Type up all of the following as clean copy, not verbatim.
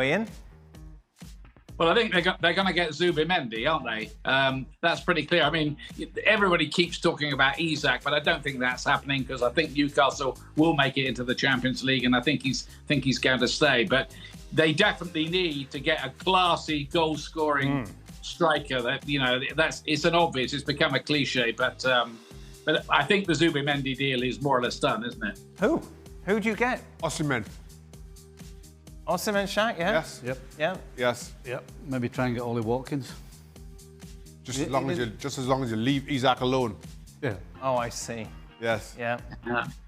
Ian? Well, I think they're going to get Zubimendi, aren't they? That's pretty clear. I mean, everybody keeps talking about Isak, but I don't think that's happening because I think Newcastle will make it into the Champions League, and I think he's going to stay. But they definitely need to get a classy goal-scoring striker. That it's an obvious. It's become a cliche, but I think the Zubimendi deal is more or less done, isn't it? Who do you get? Osimhen. Osimhen, Shaq, yeah? Yes. Yep. Yeah. Yes. Yep. Maybe try and get Ollie Watkins. Just as long as you leave Isak alone. Yeah. Oh, I see. Yes. Yeah.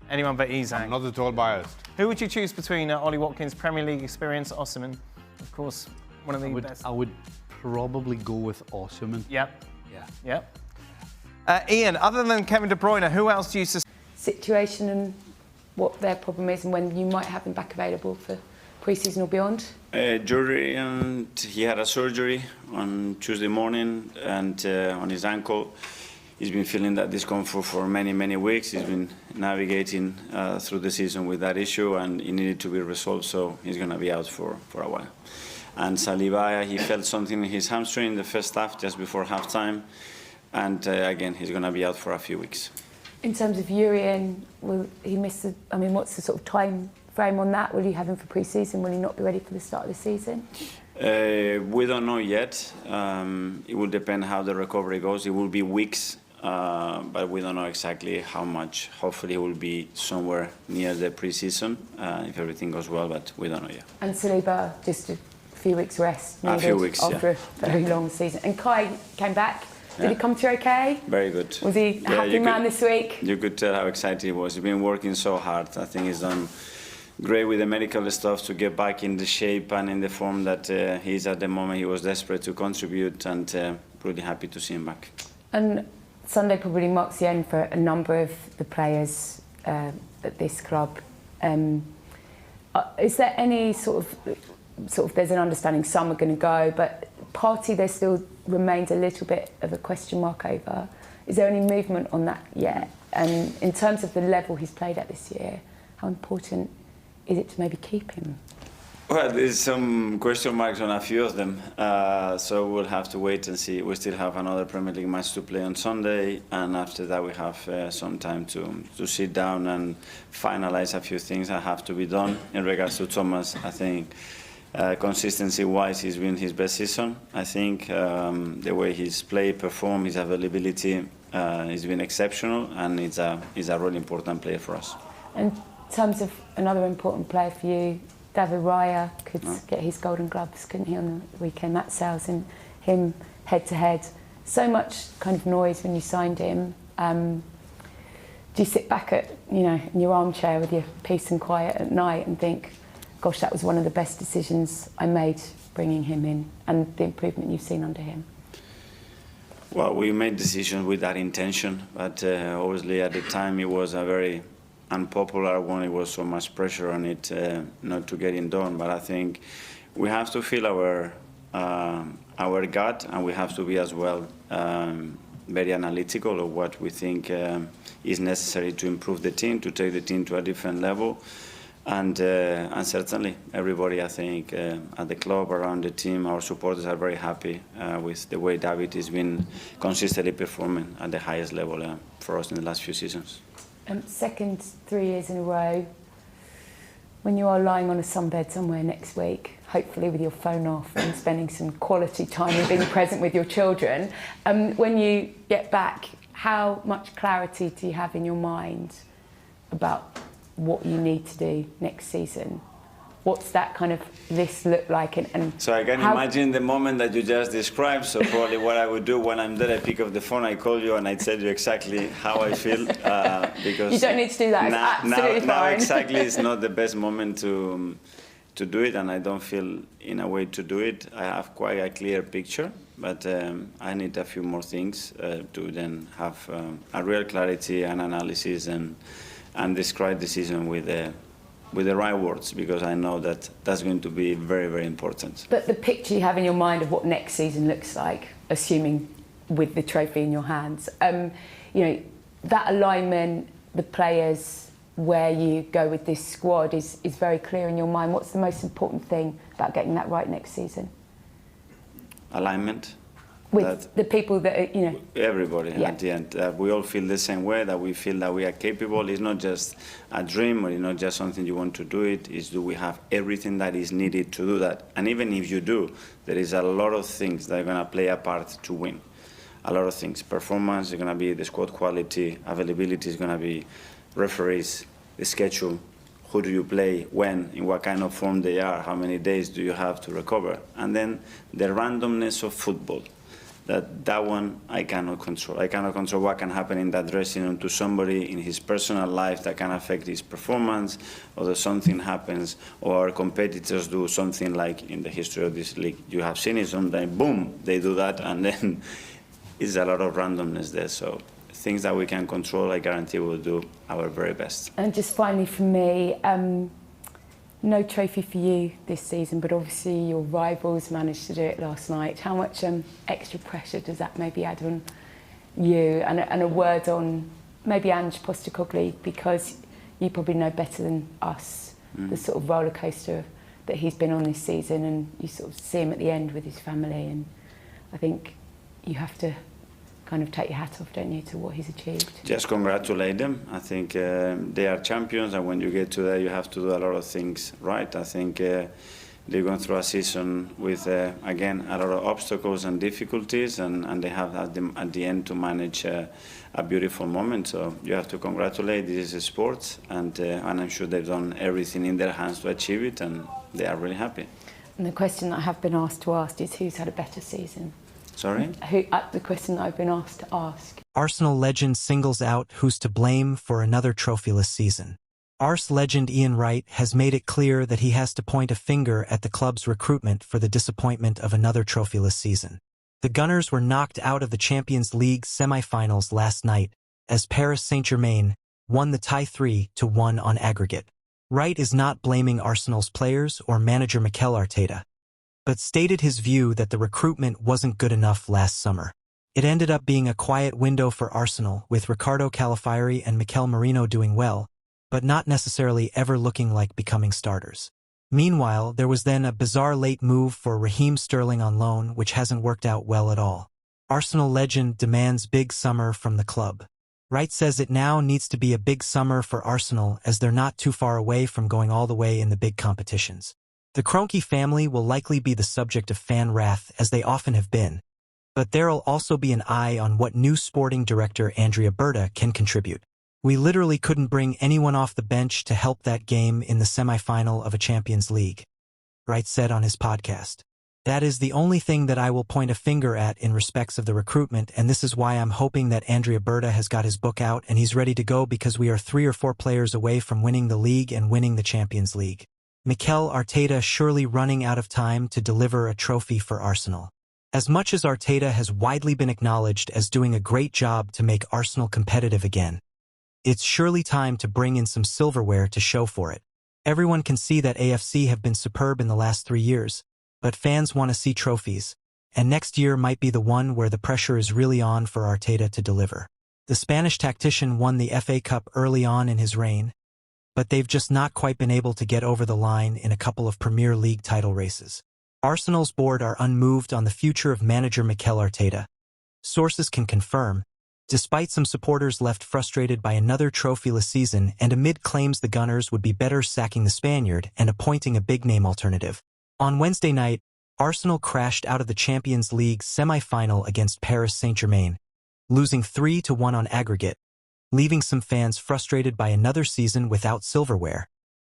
Anyone but Isak. I'm not at all biased. Who would you choose between Ollie Watkins' Premier League experience, Osimhen? Of course, one of the best. I would probably go with Osimhen. Yep. Yeah. Yep. Ian, other than Kevin De Bruyne, who else do you situation and what their problem is and when you might have them back available for pre-season or beyond? Jury, and he had a surgery on Tuesday morning and on his ankle. He's been feeling that discomfort for many, many weeks. He's been navigating through the season with that issue, and it needed to be resolved, so he's going to be out for a while. And Saliba, he felt something in his hamstring in the first half, just before halftime, and again, he's going to be out for a few weeks. In terms of Urian, will he miss what's the sort of time frame on that? Will you have him for pre-season? Will he not be ready for the start of the season? We don't know yet. It will depend how the recovery goes. It will be weeks, but we don't know exactly how much. Hopefully, it will be somewhere near the pre-season if everything goes well, but we don't know yet. And Saliba, just a few weeks rest needed a few weeks, after a very long season. And Kai came back. Did he come through okay? Very good. Was he a happy man this week? You could tell how excited he was. He's been working so hard. I think he's done great with the medical stuff to get back in the shape and in the form that he's at the moment. He was desperate to contribute, and really happy to see him back. And Sunday probably marks the end for a number of the players at this club. Is there any sort of there's an understanding some are going to go, but Partey there still remains a little bit of a question mark over. Is there any movement on that yet? And in terms of the level he's played at this year, how important is it to maybe keep him? Well, there's some question marks on a few of them, so we'll have to wait and see. We still have another Premier League match to play on Sunday, and after that we have some time to sit down and finalise a few things that have to be done. In regards to Thomas, I think consistency-wise, he's been his best season. I think the way he's played, performed, his availability, he's been exceptional, and he's a really important player for us. In terms of another important player for you, David Raya could get his Golden Gloves, couldn't he, on the weekend? Matt Sales and him head-to-head. So much kind of noise when you signed him. Do you sit back in your armchair with your peace and quiet at night and think, gosh, that was one of the best decisions I made bringing him in, and the improvement you've seen under him? Well, we made decisions with that intention, but obviously at the time it was a very unpopular one. It was so much pressure on it not to get it done. But I think we have to feel our gut, and we have to be as well very analytical of what we think is necessary to improve the team, to take the team to a different level. And certainly everybody, I think, at the club, around the team, our supporters are very happy with the way David has been consistently performing at the highest level for us in the last few seasons. Second 3 years in a row, when you are lying on a sunbed somewhere next week, hopefully with your phone off and spending some quality time and being present with your children, when you get back, how much clarity do you have in your mind about what you need to do next season? What's that kind of list look like? And so I can imagine the moment that you just described. So probably what I would do when I'm there, I pick up the phone, I call you, and I tell you exactly how I feel. Because you don't need to do that. It's absolutely fine. Now exactly is not the best moment to do it, and I don't feel in a way to do it. I have quite a clear picture, but I need a few more things to then have a real clarity and analysis and describe the season with the right words, because I know that that's going to be very, very important. But the picture you have in your mind of what next season looks like, assuming with the trophy in your hands, that alignment, the players, where you go with this squad is very clear in your mind. What's the most important thing about getting that right next season? Alignment. With the people that are, you know... Everybody Yeah. at the end. We all feel the same way, that we feel that we are capable. It's not just a dream, or it's not just something you want to do it. It's do we have everything that is needed to do that? And even if you do, there is a lot of things that are going to play a part to win. A lot of things. Performance is going to be the squad quality. Availability is going to be referees, the schedule. Who do you play, when, in what kind of form they are, how many days do you have to recover? And then the randomness of football. That one I cannot control. I cannot control what can happen in that dressing room to somebody in his personal life that can affect his performance, or that something happens, or our competitors do something like in the history of this league. You have seen it sometimes, boom, they do that, and then it's a lot of randomness there. So things that we can control, I guarantee we'll do our very best. And just finally from me, no trophy for you this season, but obviously your rivals managed to do it last night. How much extra pressure does that maybe add on you? And a word on maybe Ange Postecoglou, because you probably know better than us the sort of roller coaster that he's been on this season, and you sort of see him at the end with his family, and I think you have to kind of take your hat off, don't you, to what he's achieved? Just congratulate them. I think they are champions, and when you get to there, you have to do a lot of things right. I think they're going through a season with, again, a lot of obstacles and difficulties, and they have at the end to manage a beautiful moment. So you have to congratulate. This is a sport, and I'm sure they've done everything in their hands to achieve it, and they are really happy. And the question that I have been asked to ask is, who's had a better season? Sorry? The question that I've been asked to ask. Arsenal legend singles out who's to blame for another trophyless season. Ars legend Ian Wright has made it clear that he has to point a finger at the club's recruitment for the disappointment of another trophyless season. The Gunners were knocked out of the Champions League semi-finals last night as Paris Saint-Germain won the tie 3-1 on aggregate. Wright is not blaming Arsenal's players or manager Mikel Arteta, but stated his view that the recruitment wasn't good enough last summer. It ended up being a quiet window for Arsenal, with Ricardo Calafiori and Mikel Merino doing well, but not necessarily ever looking like becoming starters. Meanwhile, there was then a bizarre late move for Raheem Sterling on loan, which hasn't worked out well at all. Arsenal legend demands big summer from the club. Wright says it now needs to be a big summer for Arsenal, as they're not too far away from going all the way in the big competitions. The Kroenke family will likely be the subject of fan wrath, as they often have been, but there'll also be an eye on what new sporting director Andrea Berta can contribute. We literally couldn't bring anyone off the bench to help that game in the semi-final of a Champions League, Wright said on his podcast. That is the only thing that I will point a finger at in respects of the recruitment, and this is why I'm hoping that Andrea Berta has got his book out and he's ready to go, because we are 3 or 4 players away from winning the league and winning the Champions League. Mikel Arteta surely running out of time to deliver a trophy for Arsenal. As much as Arteta has widely been acknowledged as doing a great job to make Arsenal competitive again, it's surely time to bring in some silverware to show for it. Everyone can see that AFC have been superb in the last 3 years, but fans want to see trophies, and next year might be the one where the pressure is really on for Arteta to deliver. The Spanish tactician won the FA Cup early on in his reign, but they've just not quite been able to get over the line in a couple of Premier League title races. Arsenal's board are unmoved on the future of manager Mikel Arteta. Sources can confirm, despite some supporters left frustrated by another trophyless season and amid claims the Gunners would be better sacking the Spaniard and appointing a big-name alternative. On Wednesday night, Arsenal crashed out of the Champions League semi-final against Paris Saint-Germain, losing 3-1 on aggregate, leaving some fans frustrated by another season without silverware,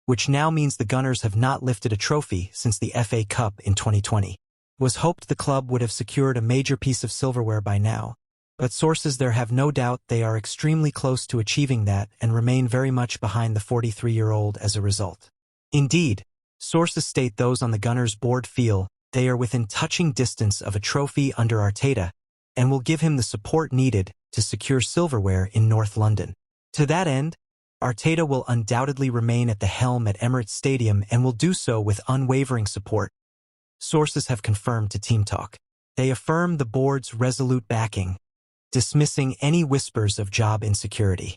which now means the Gunners have not lifted a trophy since the FA Cup in 2020. It was hoped the club would have secured a major piece of silverware by now, but sources there have no doubt they are extremely close to achieving that and remain very much behind the 43-year-old as a result. Indeed, sources state those on the Gunners' board feel they are within touching distance of a trophy under Arteta and will give him the support needed to secure silverware in North London. To that end, Arteta will undoubtedly remain at the helm at Emirates Stadium and will do so with unwavering support, sources have confirmed to Team Talk. They affirm the board's resolute backing, dismissing any whispers of job insecurity.